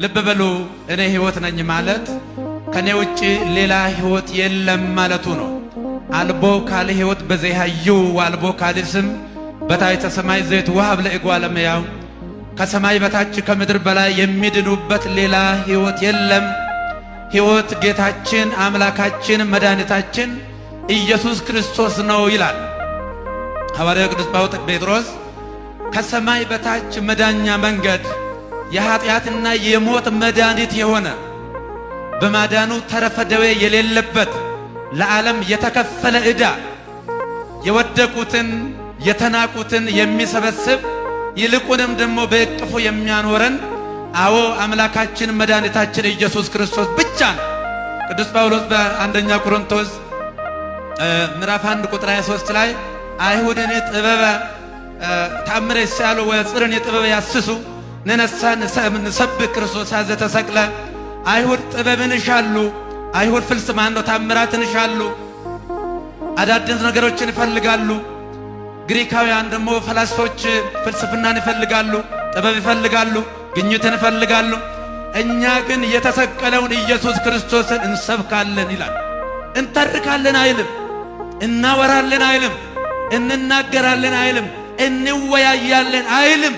ልብ በሉ። እኔ ሕይወት ነኝ ማለት ከኔ ውጪ ሌላ ሕይወት የለም ማለቱ ነው። አልቦ ካለ ሕይወት በዘይሃዩ ወአልቦ ካለ ስም በታሕተ ሰማይ ዘይት ወሀብ ለእጓለ እመሕያው ከሰማይ በታች ከምድር በላይ የሚድኑበት ሌላ ሕይወት የለም። ሕይወት ጌታችን አምላካችን መድኃኒታችን ኢየሱስ ክርስቶስ ነው ይላል ሐዋርያው ቅዱስ ጴጥሮስ። ከሰማይ በታች መዳኛ መንገድ የኃጢአትና የሞት መድኃኒት የሆነ በማዳኑ ተረፈ ደዌ የሌለበት ለዓለም የተከፈለ ዕዳ የወደቁትን የተናቁትን የሚሰበስብ ይልቁንም ደግሞ በእቅፉ የሚያኖረን አዎ አምላካችን መድኃኒታችን ኢየሱስ ክርስቶስ ብቻ ነው። ቅዱስ ጳውሎስ በአንደኛ ቆሮንቶስ ምዕራፍ 1 ቁጥር 23 ላይ አይሁድን ጥበበ ተአምረ ይሳሉ ወጽርን ጥበበ ያስሱ ነነሳን ንሰብክ ክርስቶስ አዘ ተሰቅለ። አይሁድ ጥበብን ይሻሉ፣ አይሁድ ፍልስፍናን ነው ተአምራትን ይሻሉ፣ አዳዲስ ነገሮችን ይፈልጋሉ። ግሪካውያን ደግሞ ፈላስፎች ፍልስፍናን ይፈልጋሉ፣ ጥበብ ይፈልጋሉ፣ ግኝትን ይፈልጋሉ። እኛ ግን የተሰቀለውን ኢየሱስ ክርስቶስን እንሰብካለን ይላል። እንተርካለን አይልም፣ እናወራለን አይልም፣ እንናገራለን አይልም፣ እንወያያለን አይልም።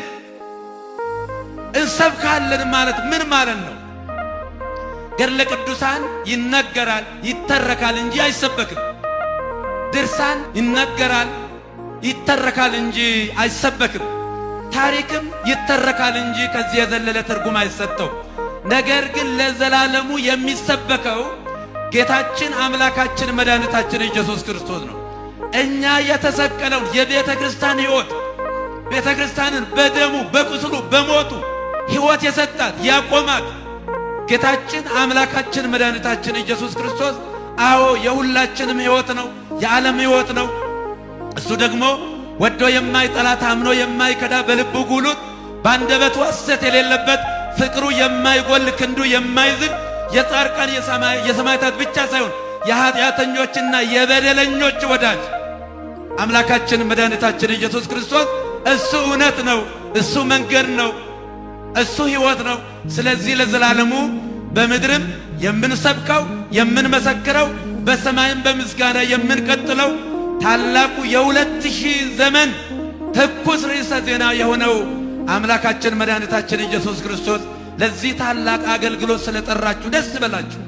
እንሰብካለን ማለት ምን ማለት ነው? ገድለ ቅዱሳን ይነገራል ይተረካል እንጂ አይሰበክም። ድርሳን ይነገራል ይተረካል እንጂ አይሰበክም። ታሪክም ይተረካል እንጂ ከዚህ የዘለለ ትርጉም አይሰጠው። ነገር ግን ለዘላለሙ የሚሰበከው ጌታችን አምላካችን መድኃኒታችን ኢየሱስ ክርስቶስ ነው። እኛ የተሰቀለውን የቤተ ክርስቲያን ሕይወት ቤተ ክርስቲያንን በደሙ በቁስሉ በሞቱ ሕይወት የሰጣት ያቆማት ጌታችን አምላካችን መድኃኒታችን ኢየሱስ ክርስቶስ አዎ የሁላችንም ሕይወት ነው፣ የዓለም ሕይወት ነው። እሱ ደግሞ ወዶ የማይጠላ ታምኖ የማይከዳ በልቡ ጉሉት በአንደበቱ ሐሰት የሌለበት ፍቅሩ የማይጎል ክንዱ የማይዝል የጻድቃን የሰማዕታት ብቻ ሳይሆን የኃጢአተኞችና የበደለኞች ወዳጅ አምላካችን መድኃኒታችን ኢየሱስ ክርስቶስ እሱ እውነት ነው፣ እሱ መንገድ ነው፣ እሱ ሕይወት ነው። ስለዚህ ለዘላለሙ በምድርም የምንሰብከው የምንመሰክረው በሰማይም በምስጋና የምንቀጥለው ታላቁ የ2000 ዘመን ትኩስ ርዕሰ ዜና የሆነው አምላካችን መድኃኒታችን ኢየሱስ ክርስቶስ ለዚህ ታላቅ አገልግሎት ስለጠራችሁ ደስ ይበላችሁ።